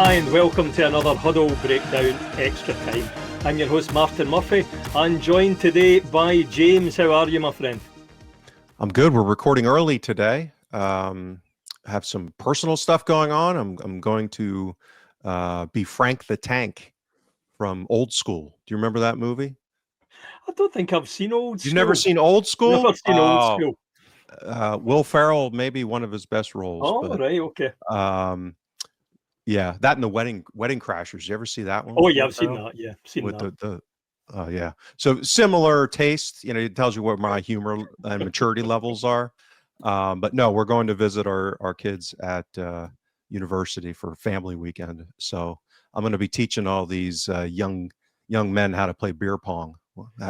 Hi and welcome to another Huddle Breakdown Extra Time. I'm your host Martin Murphy and joined today by James. How are you, my friend? I'm good. We're recording early today. Have some personal stuff going on. I'm going to be Frank the Tank from Old School. Do you remember that movie? I don't think I've seen Old School. You've never seen Old School? Never seen Old School. Will Ferrell, maybe one of his best roles. Oh, but, right, okay. Yeah, that and the Wedding Crashers. You ever see that one? Oh, yeah, I've seen that. Yeah, seen with that. Yeah. So similar taste. You know, it tells you what my humor and maturity levels are. But no, we're going to visit our kids at university for family weekend. So I'm going to be teaching all these young men how to play beer pong.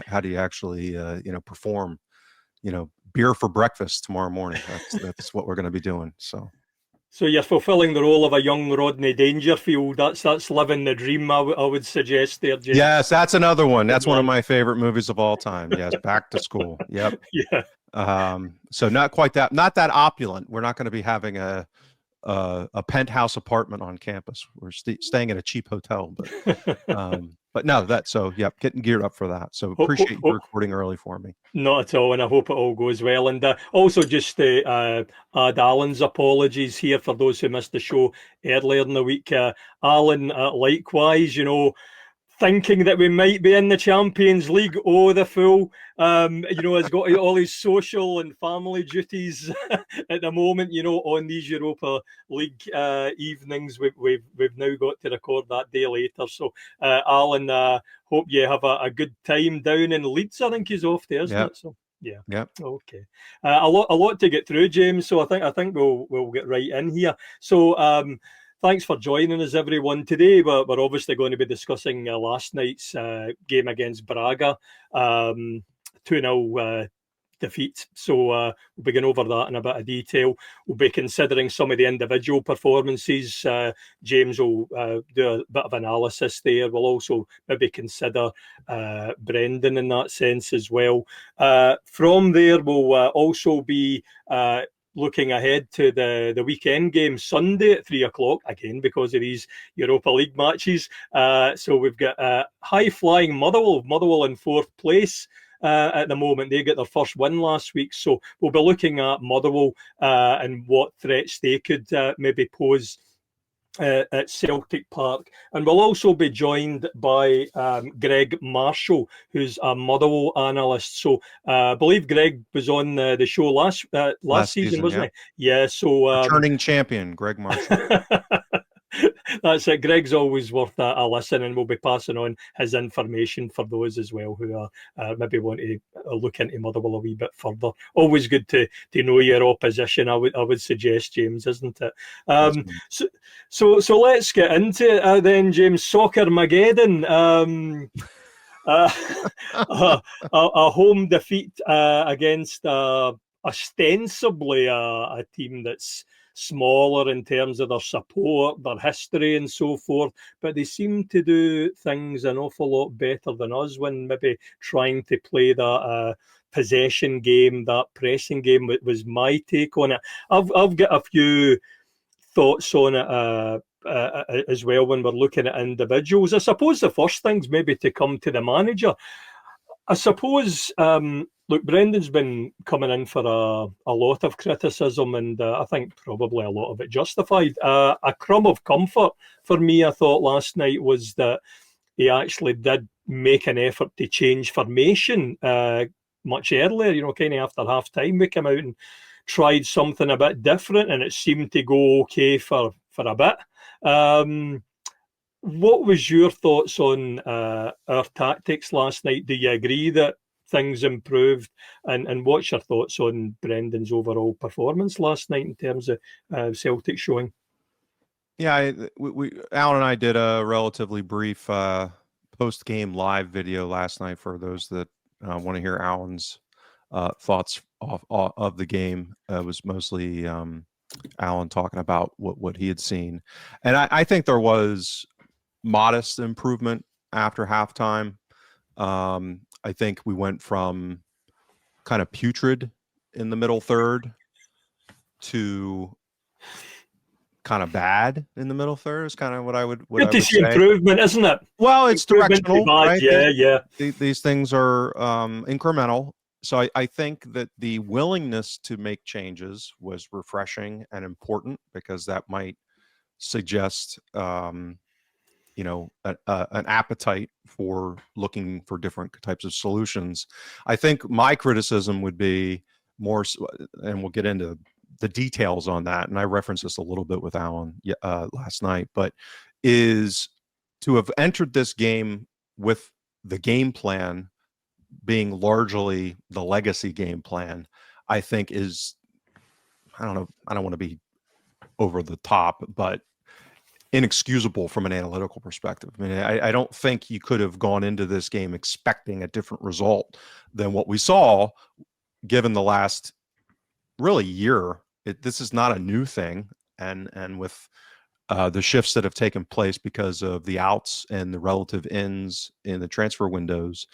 How do you actually perform? Beer for breakfast tomorrow morning. That's what we're going to be doing. So you're fulfilling the role of a young Rodney Dangerfield. That's living the dream, I would suggest there, James. Yes, that's another one. That's one of my favorite movies of all time. Yes, Back to School. Yep. Yeah. So not quite that, not that opulent. We're not going to be having a penthouse apartment on campus. We're staying at a cheap hotel, but no, yep, getting geared up for that. So appreciate you recording early for me. Not at all, and I hope it all goes well. And also just to add Alan's apologies here for those who missed the show earlier in the week. Alan, likewise, thinking that we might be in the Champions League. Oh, the fool. Has got all his social and family duties at the moment, on these Europa League evenings. We've now got to record that day later. So, Alan, hope you have a good time down in Leeds. I think he's off there, isn't it? So, yeah. Yep. Okay. A lot to get through, James. So I think we'll get right in here. So, thanks for joining us, everyone. Today, we're obviously going to be discussing last night's game against Braga, 2-0 defeat. So we'll be going over that in a bit of detail. We'll be considering some of the individual performances. James will do a bit of analysis there. We'll also maybe consider Brendan in that sense as well. From there, we'll also be looking ahead to the weekend game Sunday at 3:00 again because of these Europa League matches. So we've got high-flying Motherwell in fourth place at the moment. They got their first win last week. So we'll be looking at Motherwell and what threats they could maybe pose at Celtic Park. And we'll also be joined by Greg Marshall, who's a Motherwell analyst. So I believe Greg was on the show last season, wasn't he? Yeah. So returning champion, Greg Marshall. That's it. Greg's always worth a listen, and we'll be passing on his information for those as well who are maybe want to look into Motherwell a wee bit further. Always good to know your opposition. I would suggest, James, isn't it? So let's get into it then, James. Soccer Mageddon. A home defeat against ostensibly a team that's smaller in terms of their support, their history and so forth, but they seem to do things an awful lot better than us when maybe trying to play that possession game, that pressing game. Was my take on it. I've got a few thoughts on it as well when we're looking at individuals. I suppose the first thing's maybe to come to the manager. I suppose, look, Brendan's been coming in for a lot of criticism, and I think probably a lot of it justified. A crumb of comfort for me, I thought, last night was that he actually did make an effort to change formation much earlier, kind of after half time. We came out and tried something a bit different, and it seemed to go okay for a bit. What was your thoughts on our tactics last night? Do you agree that things improved? And what's your thoughts on Brendan's overall performance last night in terms of Celtic showing? Yeah, Alan and I did a relatively brief post-game live video last night for those that want to hear Alan's thoughts of the game. It was mostly Alan talking about what he had seen. And I think there was modest improvement after halftime. I think we went from kind of putrid in the middle third to kind of bad in the middle third is kind of what I would Good to see say. improvement, isn't it? Well, it's Improvement to directional, bad. right? Yeah. These things are incremental. So I think that the willingness to make changes was refreshing and important, because that might suggest an appetite for looking for different types of solutions. I think my criticism would be more, and we'll get into the details on that, and I referenced this a little bit with Alan last night, but is to have entered this game with the game plan being largely the legacy game plan, I think is, I don't know, I don't want to be over the top, but inexcusable from an analytical perspective. I mean, I don't think you could have gone into this game expecting a different result than what we saw, given the last really year. This is not a new thing, and with the shifts that have taken place because of the outs and the relative ins in the transfer windows,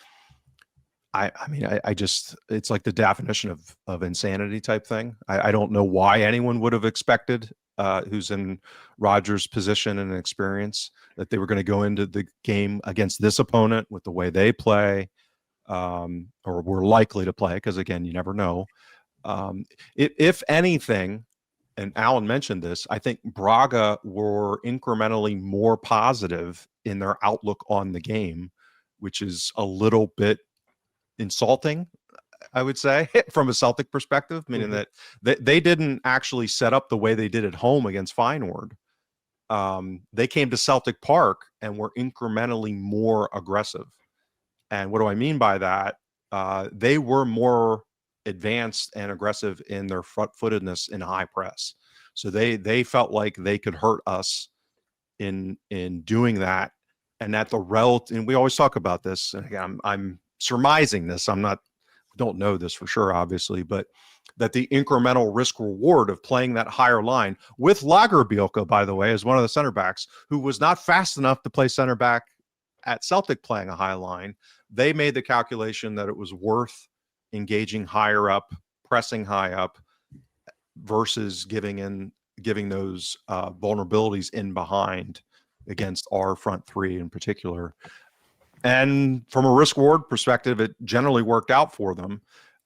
I just, it's like the definition of insanity type thing. I don't know why anyone would have expected, who's in Rodgers' position and experience, that they were going to go into the game against this opponent with the way they play, or were likely to play, because again, you never know. If anything, and Alan mentioned this, I think Braga were incrementally more positive in their outlook on the game, which is a little bit insulting, I would say, from a Celtic perspective, meaning that they didn't actually set up the way they did at home against Feyenoord. They came to Celtic Park and were incrementally more aggressive. And what do I mean by that? They were more advanced and aggressive in their front-footedness in high press. So they felt like they could hurt us in doing that. And that and we always talk about this, and again, I'm surmising this, don't know this for sure, obviously, but that the incremental risk reward of playing that higher line with Lagerbielke, by the way, as one of the center backs, who was not fast enough to play center back at Celtic playing a high line, they made the calculation that it was worth engaging higher up, pressing high up, versus giving those vulnerabilities in behind against our front three in particular. And from a risk reward perspective, it generally worked out for them.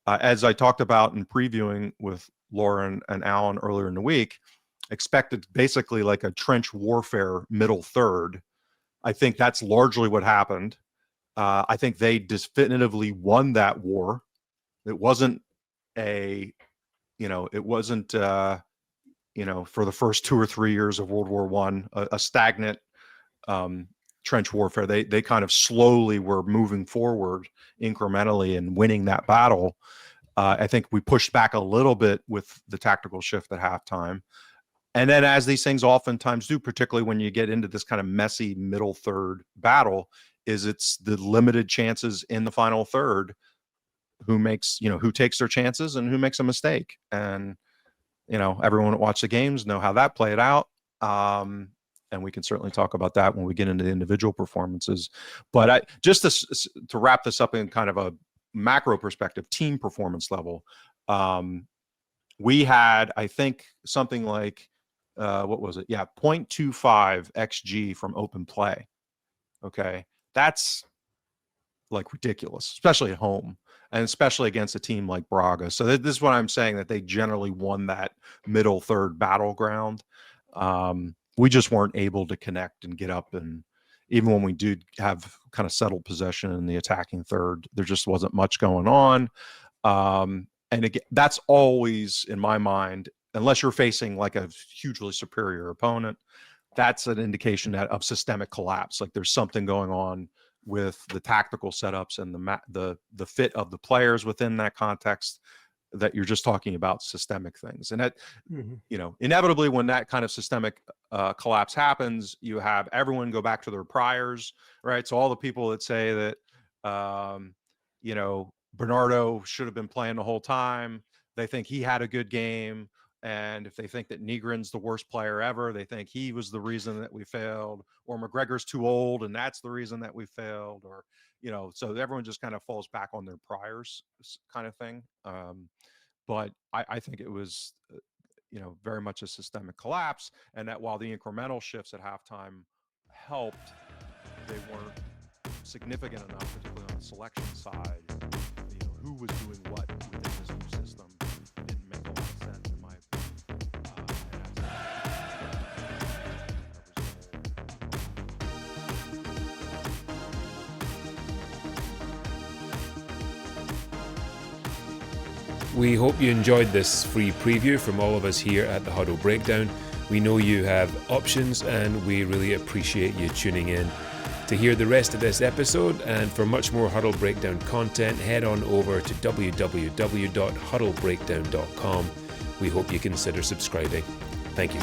As I talked about in previewing with Lauren and Alan earlier in the week, expected basically like a trench warfare middle third. I think that's largely what happened. I think they definitively won that war. It wasn't for the first 2 or 3 years of World War I, a stagnant trench warfare. They kind of slowly were moving forward incrementally and winning that battle. I think we pushed back a little bit with the tactical shift at halftime. And then, as these things oftentimes do, particularly when you get into this kind of messy middle third battle, it's the limited chances in the final third who takes their chances and who makes a mistake. And everyone that watched the games know how that played out. And we can certainly talk about that when we get into the individual performances. But just to wrap this up in kind of a macro perspective, team performance level, we had, I think, something like, what was it? Yeah, 0.25 XG from open play. Okay. That's like ridiculous, especially at home, and especially against a team like Braga. So this is what I'm saying, that they generally won that middle third battleground. We just weren't able to connect and get up, and even when we do have kind of settled possession in the attacking third, there just wasn't much going on. And again, that's always, in my mind, unless you're facing like a hugely superior opponent, that's an indication of systemic collapse. Like there's something going on with the tactical setups and the fit of the players within that context, that you're just talking about systemic things. And that, inevitably, when that kind of systemic collapse happens, you have everyone go back to their priors, right? So all the people that say that, Bernardo should have been playing the whole time, they think he had a good game. And if they think that Nygren's the worst player ever, they think he was the reason that we failed, or McGregor's too old and that's the reason that we failed, or, so everyone just kind of falls back on their priors kind of thing. But I think it was, very much a systemic collapse, and that while the incremental shifts at halftime helped, they weren't significant enough, particularly on the selection side. Who was doing what within this new system didn't make a lot of sense, in my opinion. We hope you enjoyed this free preview from all of us here at the Huddle Breakdown. We know you have options, and we really appreciate you tuning in. To hear the rest of this episode and for much more Huddle Breakdown content, head on over to www.huddlebreakdown.com. We hope you consider subscribing. Thank you.